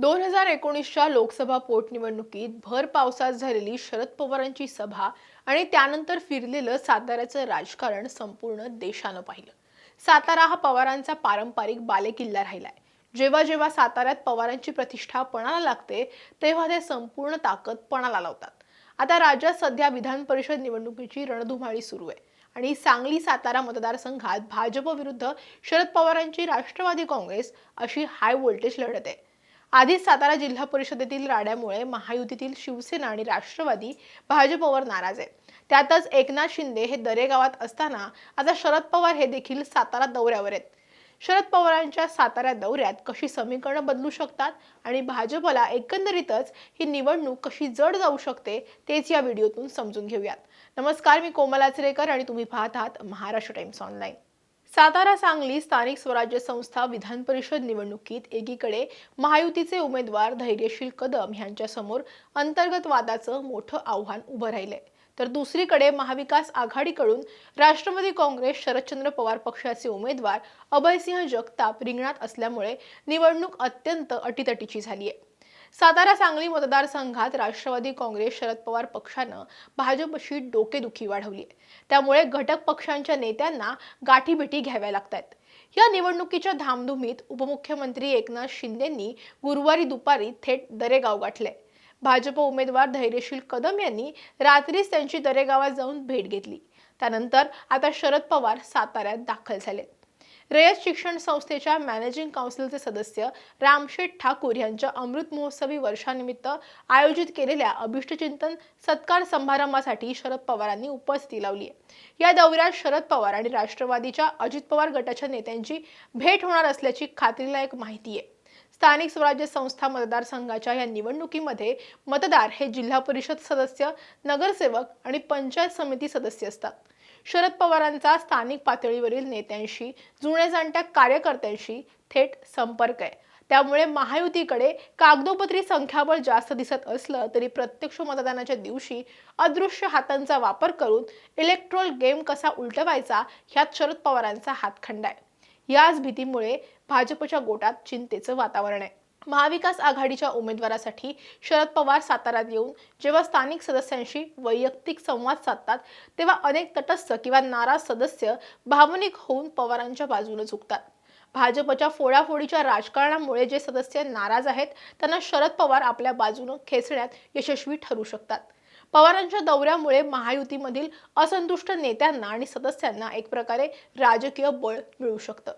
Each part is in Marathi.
2019च्या लोकसभा पोटनिवडणुकीत भर पावसात झालेली शरद पवारांची सभा आणि त्यानंतर फिरलेलं साताऱ्याचं राजकारण संपूर्ण देशानं पाहिलं। सातारा हा पवारांचा पारंपरिक बालेकिल्ला राहिलाय। जेव्हा जेव्हा साताऱ्यात पवारांची प्रतिष्ठा पणाला लागते तेव्हा ते संपूर्ण ताकद पणाला लावतात। आता राज्यात सध्या विधान परिषद निवडणुकीची रणधुमाळी सुरू आहे आणि सांगली सातारा मतदारसंघात भाजप विरुद्ध शरद पवारांची राष्ट्रवादी काँग्रेस अशी हाय व्होल्टेज लढत आहे। आधीच सातारा जिल्हा परिषदेतील राड्यामुळे महायुतीतील शिवसेना आणि राष्ट्रवादी भाजपवर नाराज आहे। त्यातच एकनाथ शिंदे हे दरेगावात असताना आता शरद पवार हे देखील सातारा दौऱ्यावर आहेत। शरद पवारांच्या सातारा दौऱ्यात कशी समीकरणं बदलू शकतात आणि भाजपला एकंदरीतच ही निवडणूक कशी जड जाऊ शकते तेच या व्हिडिओतून समजून घेऊयात। नमस्कार, मी कोमल आचरेकर आणि तुम्ही पाहत आहात महाराष्ट्र टाइम्स ऑनलाईन। सातारा सांगली स्थानिक स्वराज्य संस्था विधान परिषद निवडणुकीत एकीकडे महायुतीचे उमेदवार धैर्यशील कदम यांच्या समोर अंतर्गत वादाचं मोठं आव्हान उभं राहिलंय, तर दुसरीकडे महाविकास आघाडीकडून राष्ट्रवादी काँग्रेस शरदचंद्र पवार पक्षाचे उमेदवार अभयसिंह जगताप रिंगणात असल्यामुळे निवडणूक अत्यंत अटीतटीची झाली आहे। सातारा सांगली मतदारसंघात राष्ट्रवादी काँग्रेस शरद पवार पक्षानं भाजपशी डोकेदुखी वाढवली आहे। त्यामुळे घटक पक्षांच्या नेत्यांना गाठीभेटी घ्याव्या लागतात। या निवडणुकीच्या धामधुमीत उपमुख्यमंत्री एकनाथ शिंदेंनी गुरुवारी दुपारी थेट दरेगाव गाठले। भाजप उमेदवार धैर्यशील कदम यांनी रात्रीच त्यांची दरेगावात जाऊन भेट घेतली। त्यानंतर आता शरद पवार साताऱ्यात दाखल झाले। रयत शिक्षण संस्थेच्या मॅनेजिंग काउन्सिलचे सदस्य रामशेठ ठाकूर यांच्या अमृत महोत्सवी वर्षानिमित्त आयोजित केलेल्या अभिष्टचिंतन सत्कार समारंभासाठी शरद पवारांनी उपस्थिती लावली आहे। या दौऱ्यात शरद पवार आणि राष्ट्रवादीच्या अजित पवार गटाच्या नेत्यांची भेट होणार असल्याची खात्रीलायक माहिती आहे। स्थानिक स्वराज्य संस्था मतदारसंघाच्या या निवडणुकीमध्ये मतदार हे जिल्हा परिषद सदस्य, नगरसेवक आणि पंचायत समिती सदस्य असतात। शरद पवारांचा स्थानिक पातळीवरील नेत्यांशी, जुने जाणत्या कार्यकर्त्यांशी थेट संपर्क आहे। त्यामुळे महायुतीकडे कागदोपत्री संख्याबळ जास्त दिसत असलं तरी प्रत्यक्ष मतदानाच्या दिवशी अदृश्य हातांचा वापर करून इलेक्ट्रोल गेम कसा उलटवायचा ह्यात शरद पवारांचा हातखंडा आहे। याच भीतीमुळे भाजपच्या गोटात चिंतेचं वातावरण आहे। महाविकास आघाडीच्या उमेदवारासाठी शरद पवार साताऱ्यात येऊन जेव्हा स्थानिक सदस्यांशी वैयक्तिक संवाद साधतात तेव्हा अनेक तटस्थ किंवा नाराज सदस्य भावनिक होऊन पवारांच्या बाजूने झुकतात। भाजपच्या फोडाफोडीच्या राजकारणामुळे जे सदस्य नाराज आहेत त्यांना शरद पवार आपल्या बाजूने खेचण्यात यशस्वी ठरू शकतात। पवारांच्या दौऱ्यामुळे महायुतीमधील असंतुष्ट नेत्यांना आणि सदस्यांना एक प्रकारे राजकीय बळ मिळू शकतं।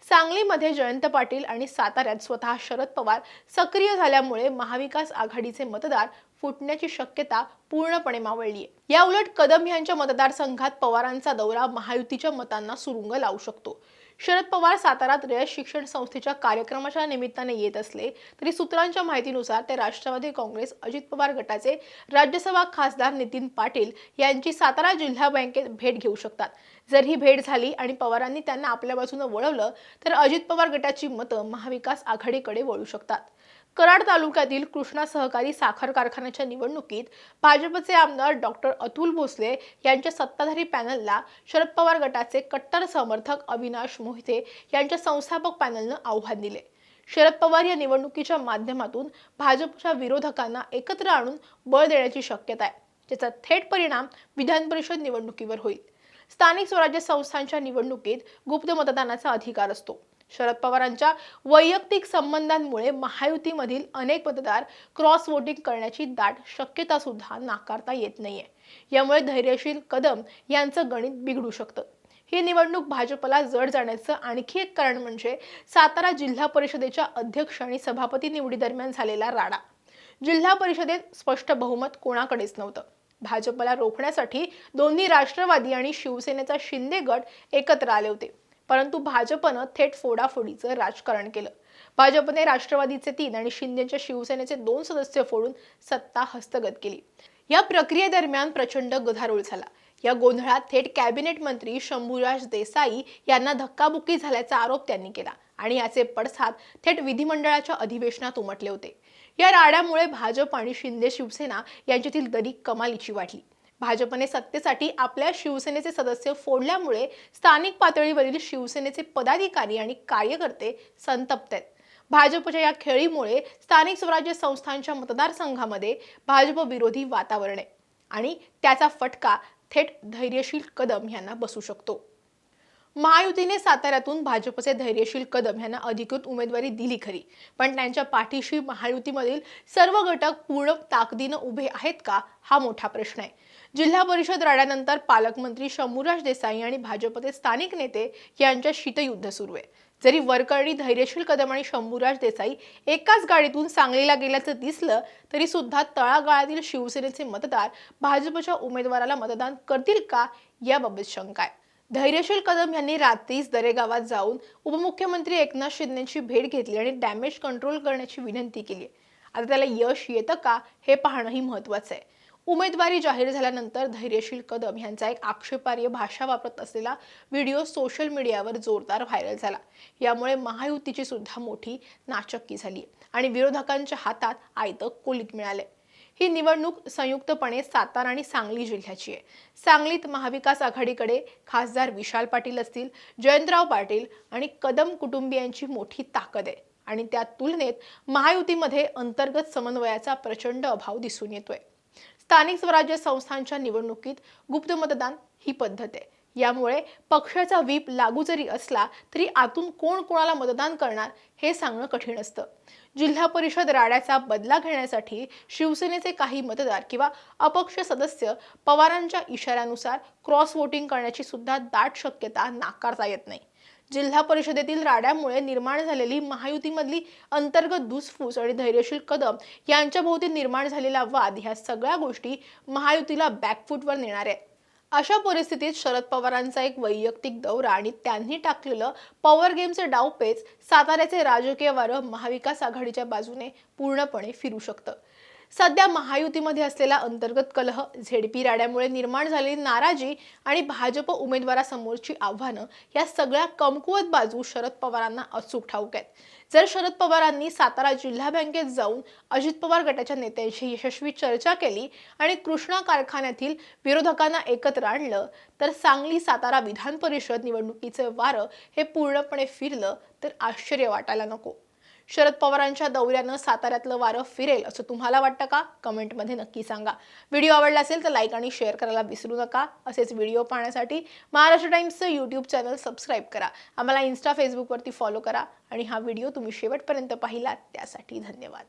सांगलीमध्ये जयंत पाटील आणि साताऱ्यात स्वतः शरद पवार सक्रिय झाल्यामुळे महाविकास आघाडीचे मतदार फुटण्याची शक्यता पूर्णपणे मावळली आहे। या उलट कदम यांच्या मतदारसंघात पवारांचा दौरा महायुतीच्या मतांना सुरुंग लावू शकतो। शरद पवार साताऱ्यात रयत शिक्षण संस्थेच्या कार्यक्रमाच्या निमित्ताने येत असले तरी सूत्रांच्या माहितीनुसार ते राष्ट्रवादी काँग्रेस अजित पवार गटाचे राज्यसभा खासदार नितीन पाटील यांची सातारा जिल्हा बँकेत भेट घेऊ शकतात। जर ही भेट झाली आणि पवारांनी त्यांना आपल्या बाजूने वळवलं तर अजित पवार गटाची मतं महाविकास आघाडीकडे वळू शकतात। कराड तालुक्यातील कृष्णा सहकारी साखर कारखान्याच्या निवडणुकीत भाजपचे आमदार डॉक्टर अतुल भोसले यांच्या सत्ताधारी पॅनलला शरद पवार गटाचे कट्टर समर्थक अविनाश मोहिते यांच्या संस्थापक पॅनलनं आव्हान दिले। शरद पवार या निवडणुकीच्या माध्यमातून भाजपच्या विरोधकांना एकत्र आणून बळ देण्याची शक्यता आहे, ज्याचा थेट परिणाम विधान परिषद निवडणुकीवर होईल। स्थानिक स्वराज्य संस्थांच्या निवडणुकीत गुप्त मतदानाचा अधिकार असतो। शरद पवारांच्या वैयक्तिक संबंधांमुळे महायुतीमधील अनेक मतदार क्रॉस वोटिंग करण्याची दाट शक्यता सुद्धा नाकारता येत नाहीये। यामुळे धैर्यशील कदम यांचं गणित बिघडू शकतं। ही निवडणूक भाजपला जड जाण्याचं आणखी एक कारण म्हणजे सातारा जिल्हा परिषदेच्या अध्यक्ष आणि सभापती निवडी दरम्यान झालेला राडा। जिल्हा परिषदेत स्पष्ट बहुमत कोणाकडेच नव्हतं। भाजपला रोखण्यासाठी दोन्ही राष्ट्रवादी आणि शिवसेनेचा शिंदे गट एकत्र आले होते, परंतु भाजपनं थेट फोडाफोडीचं राजकारण केलं। भाजपने राष्ट्रवादीचे 3 आणि शिंदेच्या शिवसेनेचे 2 सदस्य फोडून सत्ता हस्तगत केली। या प्रक्रियेदरम्यान प्रचंड गदारोळ झाला। या गोंधळात थेट कॅबिनेट मंत्री शंभूराज देसाई यांना धक्काबुक्की झाल्याचा आरोप त्यांनी केला आणि याचे पडसाद थेट विधिमंडळाच्या अधिवेशनात उमटले होते। या राड्यामुळे भाजप आणि शिंदे शिवसेना यांच्यातील दरी कमालीची वाढली। भाजपने सत्तेसाठी आपल्या शिवसेनेचे सदस्य फोडल्यामुळे स्थानिक पातळीवरील शिवसेनेचे पदाधिकारी आणि कार्यकर्ते संतप्त आहेत। भाजपच्या या खेळीमुळे स्थानिक स्वराज्य संस्थांच्या मतदारसंघामध्ये भाजप विरोधी वातावरण आहे आणि त्याचा फटका थेट धैर्यशील कदम यांना बसू शकतो। महायुतीने साताऱ्यातून भाजपचे धैर्यशील कदम यांना अधिकृत उमेदवारी दिली खरी, पण त्यांच्या पाठीशी महायुतीमधील सर्व घटक पूर्ण ताकदीने उभे आहेत का, हा मोठा प्रश्न आहे। जिल्हा परिषद राड्यानंतर पालकमंत्री शंभूराज देसाई आणि भाजपचे स्थानिक नेते यांच्यात शीतयुद्ध सुरू आहे। जरी वरकरणी धैर्यशील कदम आणि शंभूराज देसाई एकाच गाडीतून सांगलीला गेल्याचं दिसलं तरी सुद्धा तळागाळातील शिवसेनेचे मतदार भाजपच्या उमेदवाराला मतदान करतील का, याबाबत शंका आहे। धैर्यशील कदम यांनी रात्रीच दरेगावात जाऊन उपमुख्यमंत्री एकनाथ शिंदेची भेट घेतली आणि डॅमेज कंट्रोल करण्याची विनंती केली। आता त्याला यश येतं का, हे पाहणंही महत्त्वाचं आहे। उमेदवारी जाहीर झाल्यानंतर धैर्यशील कदम यांचा एक आक्षेपार्ह भाषा वापरत असलेला व्हिडिओ सोशल मीडियावर जोरदार व्हायरल झाला। यामुळे महायुतीची सुद्धा मोठी नाचक्की झाली आणि विरोधकांच्या हातात आयतं कोलीत मिळाले। ही निवडणूक संयुक्तपणे सातारा आणि सांगली जिल्ह्याची आहे। सांगलीत महाविकास आघाडीकडे खासदार विशाल पाटील असतील, जयंतराव पाटील आणि कदम कुटुंबियांची मोठी ताकद आहे आणि त्या तुलनेत महायुतीमध्ये अंतर्गत समन्वयाचा प्रचंड अभाव दिसून येतोय। स्थानिक स्वराज्य संस्थांच्या निवडणुकीत गुप्त मतदान ही पद्धत आहे। यामुळे पक्षाचा व्हीप लागू जरी असला तरी आतून कोण कोणाला मतदान करणार हे सांगणं कठीण असतं। जिल्हा परिषद राड्याचा बदला घेण्यासाठी शिवसेनेचे काही मतदार किंवा अपक्ष सदस्य पवारांच्या इशाऱ्यानुसार क्रॉस वोटिंग करण्याची सुद्धा दाट शक्यता नाकारता येत नाही। जिल्हा परिषदेतील राड्यामुळे निर्माण झालेली महायुतीमधली अंतर्गत धुसफूस आणि धैर्यशील कदम यांच्या भोवती निर्माण झालेला वाद, ह्या सगळ्या गोष्टी महायुतीला बॅकफूटवर नेणार आहेत। अशा परिस्थितीत शरद पवारांचा एक वैयक्तिक दौरा आणि त्यांनी टाकलेलं पॉवर गेमचे डावपेच साताऱ्याचे राजकीय वारं महाविकास आघाडीच्या बाजूने पूर्णपणे फिरू शकतं। सध्या महायुतीमध्ये असलेला अंतर्गत कलह, झेडपी राड्यामुळे निर्माण झालेली नाराजी आणि भाजप उमेदवारासमोरची आव्हानं, या सगळ्या कमकुवत बाजू शरद पवारांना अचूक ठाऊक आहेत। जर शरद पवारांनी सातारा जिल्हा बँकेत जाऊन अजित पवार गटाच्या नेत्यांशी यशस्वी चर्चा केली आणि कृष्णा कारखान्यातील विरोधकांना एकत्र आणलं तर सांगली सातारा विधान परिषद निवडणुकीचे वारं हे पूर्णपणे फिरलं तर आश्चर्य वाटायला नको। शरद पवारांच्या दौऱ्यानं साताऱ्यातलं वारं फिरेल असं तुम्हाला वाटतं का? कमेंटमध्ये नक्की सांगा। व्हिडिओ आवडला असेल तर लाईक आणि शेअर करायला विसरू नका। असेच व्हिडिओ पाहण्यासाठी महाराष्ट्र टाइम्सचं यूट्यूब चॅनल सबस्क्राईब करा, आम्हाला इन्स्टा फेसबुकवरती फॉलो करा आणि हा व्हिडिओ तुम्ही शेवटपर्यंत पाहिलात त्यासाठी धन्यवाद।